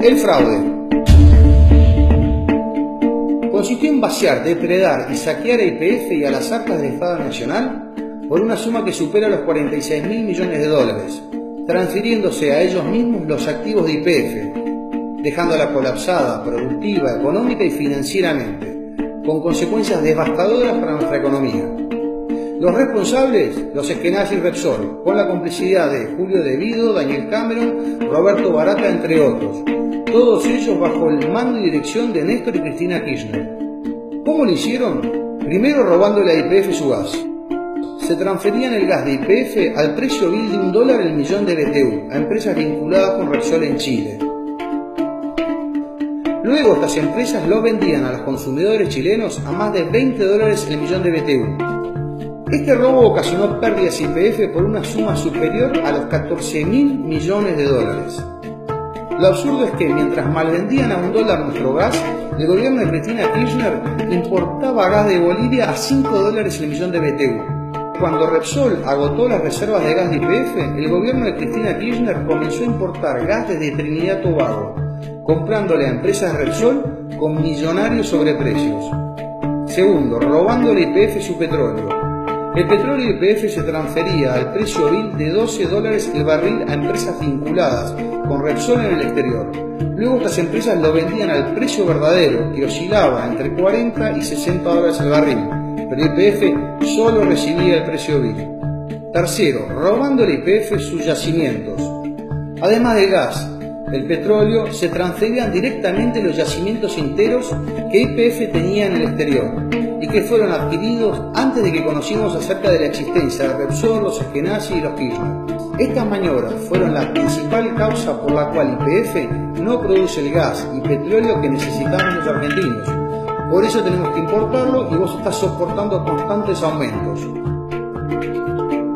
El fraude consistió en vaciar, depredar y saquear a YPF y a las arcas del Estado Nacional por una suma que supera los 46.000 millones de dólares, transfiriéndose a ellos mismos los activos de YPF, dejándola colapsada, productiva, económica y financieramente, con consecuencias devastadoras para nuestra economía. Los responsables, los Eskenazi y Repsol, con la complicidad de Julio De Vido, Daniel Cameron, Roberto Barata, entre otros, todos ellos bajo el mando y dirección de Néstor y Cristina Kirchner. ¿Cómo lo hicieron? Primero robándole a YPF su gas. Se transferían el gas de YPF al precio vil de $1 el millón de BTU a empresas vinculadas con Repsol en Chile. Luego estas empresas lo vendían a los consumidores chilenos a más de $20 el millón de BTU. Este robo ocasionó pérdidas a YPF por una suma superior a los 14.000 millones de dólares. Lo absurdo es que mientras malvendían a $1 nuestro gas, el gobierno de Cristina Kirchner importaba gas de Bolivia a $5 el millón de BTU. Cuando Repsol agotó las reservas de gas de YPF, el gobierno de Cristina Kirchner comenzó a importar gas desde Trinidad y Tobago, comprándole a empresas Repsol con millonarios sobreprecios. Segundo, robándole a YPF su petróleo. El petróleo de YPF se transfería al precio vil de $12 el barril a empresas vinculadas con Repsol en el exterior. Luego estas empresas lo vendían al precio verdadero, que oscilaba entre $40 y $60 el barril, pero YPF solo recibía el precio vil. Tercero, robándole a YPF sus yacimientos. Además del gas, el petróleo, se transferían directamente los yacimientos enteros que YPF tenía en el exterior y que fueron adquiridos antes de que conocimos acerca de la existencia de Repsol, los Eskenazi y los Kirchner. Estas maniobras fueron la principal causa por la cual YPF no produce el gas y petróleo que necesitamos los argentinos. Por eso tenemos que importarlo y vos estás soportando constantes aumentos.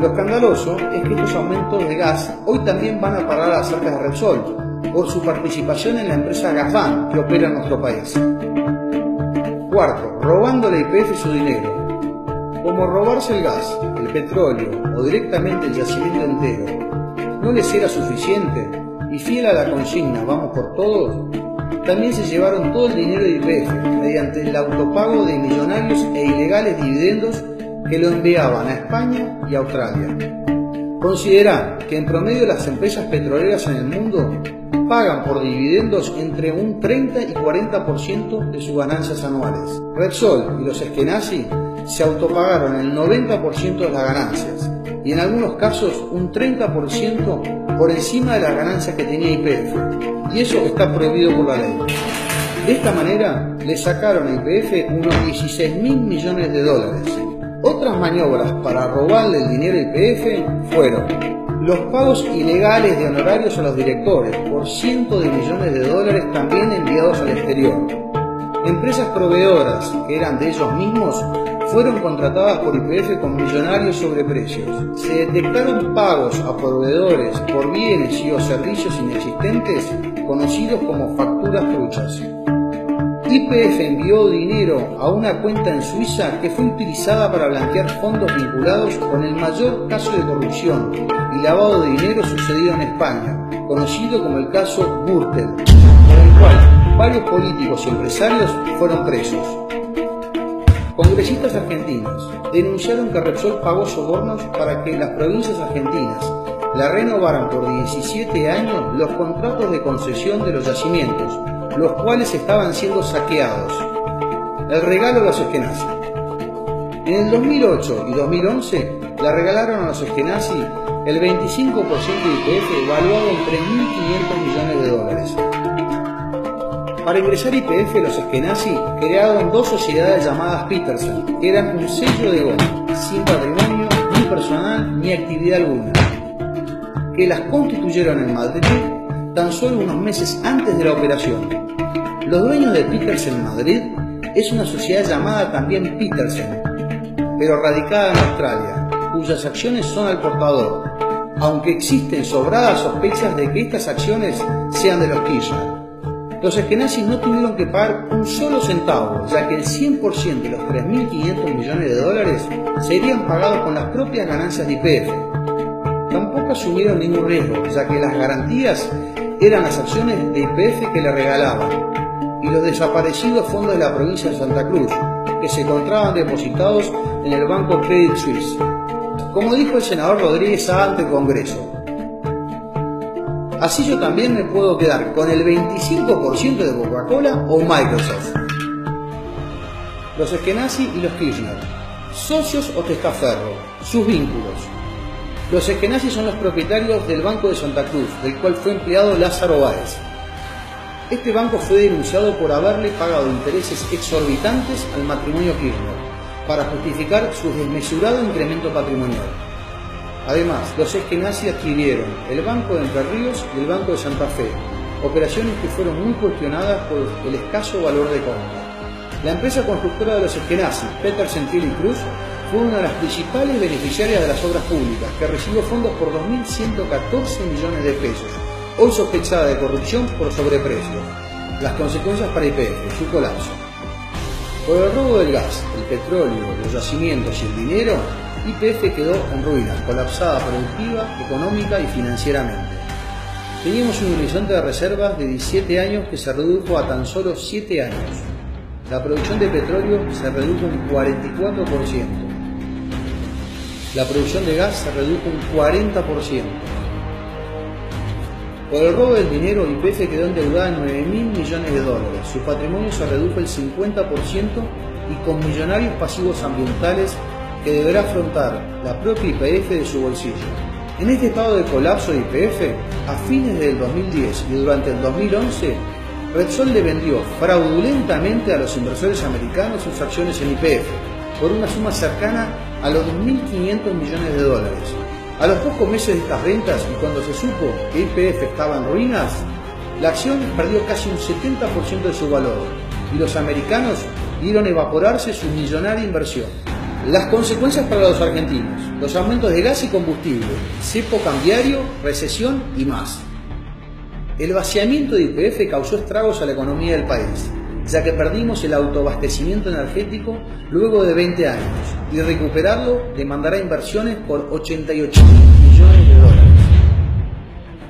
Lo escandaloso es que estos aumentos de gas hoy también van a parar a las arcas de Repsol por su participación en la empresa Gazban que opera en nuestro país. Cuarto, robándole a YPF su dinero. Como robarse el gas, el petróleo o directamente el yacimiento entero no les era suficiente y fiel a la consigna "vamos por todos", también se llevaron todo el dinero de YPF mediante el autopago de millonarios e ilegales dividendos que lo enviaban a España y a Australia. Considerá que en promedio las empresas petroleras en el mundo pagan por dividendos entre un 30 y 40% de sus ganancias anuales. Repsol y los Eskenazi se autopagaron el 90% de las ganancias y en algunos casos un 30% por encima de las ganancias que tenía YPF, y eso está prohibido por la ley. De esta manera le sacaron a YPF unos 16.000 millones de dólares. Otras maniobras para robarle el dinero a YPF fueron los pagos ilegales de honorarios a los directores por cientos de millones de dólares también enviados al exterior. Empresas proveedoras que eran de ellos mismos fueron contratadas por YPF con millonarios sobreprecios. Se detectaron pagos a proveedores por bienes y o servicios inexistentes conocidos como facturas truchas. YPF envió dinero a una cuenta en Suiza que fue utilizada para blanquear fondos vinculados con el mayor caso de corrupción y lavado de dinero sucedido en España, conocido como el caso Gürtel, por el cual varios políticos y empresarios fueron presos. Congresistas argentinos denunciaron que Repsol pagó sobornos para que las provincias argentinas la renovaran por 17 años los contratos de concesión de los yacimientos, los cuales estaban siendo saqueados. El regalo de los Eskenazi. En el 2008 y 2011 le regalaron a los Eskenazi el 25% de YPF evaluado en 3.500 millones de dólares. Para ingresar a YPF, los Eskenazi crearon dos sociedades llamadas Petersen, que eran un sello de goma, sin patrimonio, ni personal, ni actividad alguna, que las constituyeron en Madrid tan solo unos meses antes de la operación. Los dueños de Petersen Madrid es una sociedad llamada también Petersen, pero radicada en Australia, cuyas acciones son al portador, aunque existen sobradas sospechas de que estas acciones sean de los Kirchner. Los Eskenazi no tuvieron que pagar un solo centavo, ya que el 100% de los 3.500 millones de dólares serían pagados con las propias ganancias de YPF. Tampoco nunca asumieron ningún riesgo, ya que las garantías eran las acciones de YPF que le regalaban y los desaparecidos fondos de la provincia de Santa Cruz, que se encontraban depositados en el banco Credit Suisse. Como dijo el senador Rodríguez Saá ante el Congreso: así yo también me puedo quedar con el 25% de Coca-Cola o Microsoft. Los Eskenazi y los Kirchner, socios o testaferro, sus vínculos. Los Eskenazi son los propietarios del Banco de Santa Cruz, del cual fue empleado Lázaro Báez. Este banco fue denunciado por haberle pagado intereses exorbitantes al matrimonio Kirchner para justificar su desmesurado incremento patrimonial. Además, los Eskenazi adquirieron el Banco de Entre Ríos y el Banco de Santa Fe, operaciones que fueron muy cuestionadas por el escaso valor de compra. La empresa constructora de los Eskenazi, Petersen Thiel y Cruz, fue una de las principales beneficiarias de las obras públicas, que recibió fondos por 2.114 millones de pesos, hoy sospechada de corrupción por sobreprecio. Las consecuencias para YPF, su colapso. Por el robo del gas, el petróleo, los yacimientos y el dinero, YPF quedó en ruinas, colapsada productiva, económica y financieramente. Teníamos un horizonte de reservas de 17 años que se redujo a tan solo 7 años. La producción de petróleo se redujo un 44%. La producción de gas se redujo un 40%. Por el robo del dinero, YPF quedó endeudada en 9.000 millones de dólares. Su patrimonio se redujo el 50% y con millonarios pasivos ambientales que deberá afrontar la propia YPF de su bolsillo. En este estado de colapso de YPF, a fines del 2010 y durante el 2011, Repsol le vendió fraudulentamente a los inversores americanos sus acciones en YPF por una suma cercana a los 2.500 millones de dólares. A los pocos meses de estas ventas y cuando se supo que YPF estaba en ruinas, la acción perdió casi un 70% de su valor y los americanos vieron evaporarse su millonaria inversión. Las consecuencias para los argentinos: los aumentos de gas y combustible, cepo cambiario, recesión y más. El vaciamiento de YPF causó estragos a la economía del país, ya que perdimos el autoabastecimiento energético luego de 20 años, y recuperarlo demandará inversiones por 88.000 millones de dólares.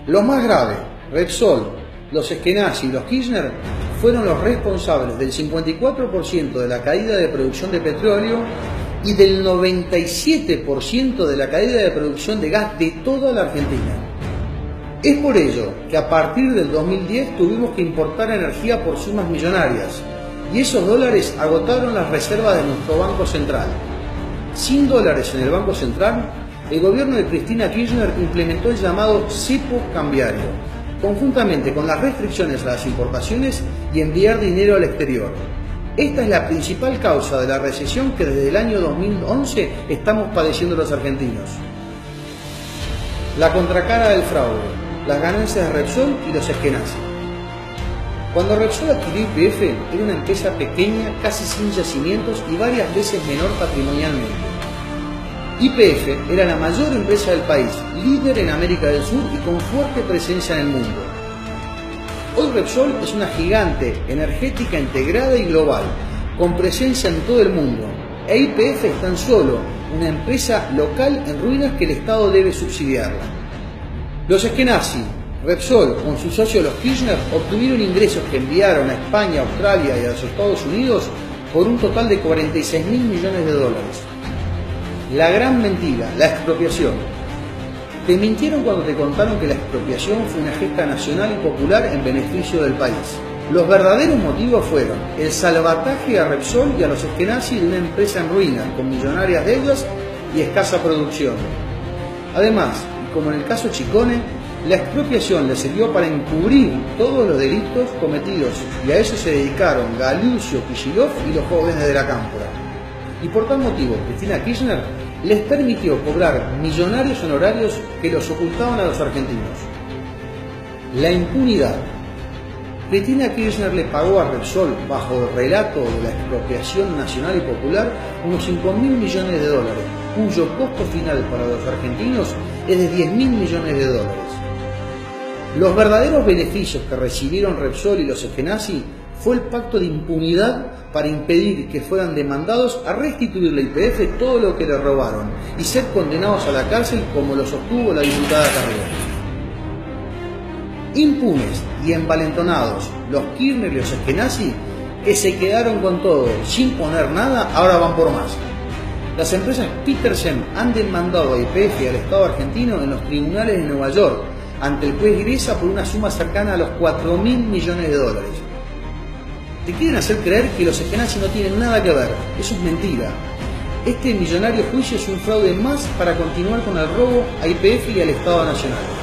Lo más grave: Repsol, los Eskenazi y los Kirchner fueron los responsables del 54% de la caída de producción de petróleo y del 97% de la caída de producción de gas de toda la Argentina. Es por ello que a partir del 2010 tuvimos que importar energía por sumas millonarias, y esos dólares agotaron las reservas de nuestro Banco Central. Sin dólares en el Banco Central, el gobierno de Cristina Kirchner implementó el llamado cepo cambiario, conjuntamente con las restricciones a las importaciones y enviar dinero al exterior. Esta es la principal causa de la recesión que desde el año 2011 estamos padeciendo los argentinos. La contracara del fraude: las ganancias de Repsol y los Eskenazi. Cuando Repsol adquirió YPF, era una empresa pequeña, casi sin yacimientos y varias veces menor patrimonialmente. YPF era la mayor empresa del país, líder en América del Sur y con fuerte presencia en el mundo. Hoy Repsol es una gigante energética integrada y global, con presencia en todo el mundo, e YPF es tan solo una empresa local en ruinas que el Estado debe subsidiarla. Los Eskenazi, Repsol, con sus socios los Kirchner, obtuvieron ingresos que enviaron a España, Australia y a los Estados Unidos por un total de 46.000 millones de dólares. La gran mentira: la expropiación. Te mintieron cuando te contaron que la expropiación fue una gesta nacional y popular en beneficio del país. Los verdaderos motivos fueron el salvataje a Repsol y a los Eskenazi de una empresa en ruinas, con millonarias deudas y escasa producción. Además, como en el caso Chicone, la expropiación le sirvió para encubrir todos los delitos cometidos, y a eso se dedicaron Galucio, Kicillof y los jóvenes de la Cámpora. Y por tal motivo, Cristina Kirchner les permitió cobrar millonarios honorarios que los ocultaban a los argentinos. La impunidad. Cristina Kirchner le pagó a Repsol, bajo el relato de la expropiación nacional y popular, unos 5.000 millones de dólares, cuyo costo final para los argentinos es de 10.000 millones de dólares. Los verdaderos beneficios que recibieron Repsol y los Eskenazi fue el pacto de impunidad para impedir que fueran demandados a restituir la YPF todo lo que le robaron y ser condenados a la cárcel, como lo sostuvo la diputada Carrió. Impunes y envalentonados los Kirchner y los Eskenazi, que se quedaron con todo sin poner nada, ahora van por más. Las empresas Petersen han demandado a YPF y al Estado argentino en los tribunales de Nueva York ante el juez Gressa por una suma cercana a los 4.000 millones de dólares. Te quieren hacer creer que los Eskenazi no tienen nada que ver. Eso es mentira. Este millonario juicio es un fraude más para continuar con el robo a YPF y al Estado Nacional.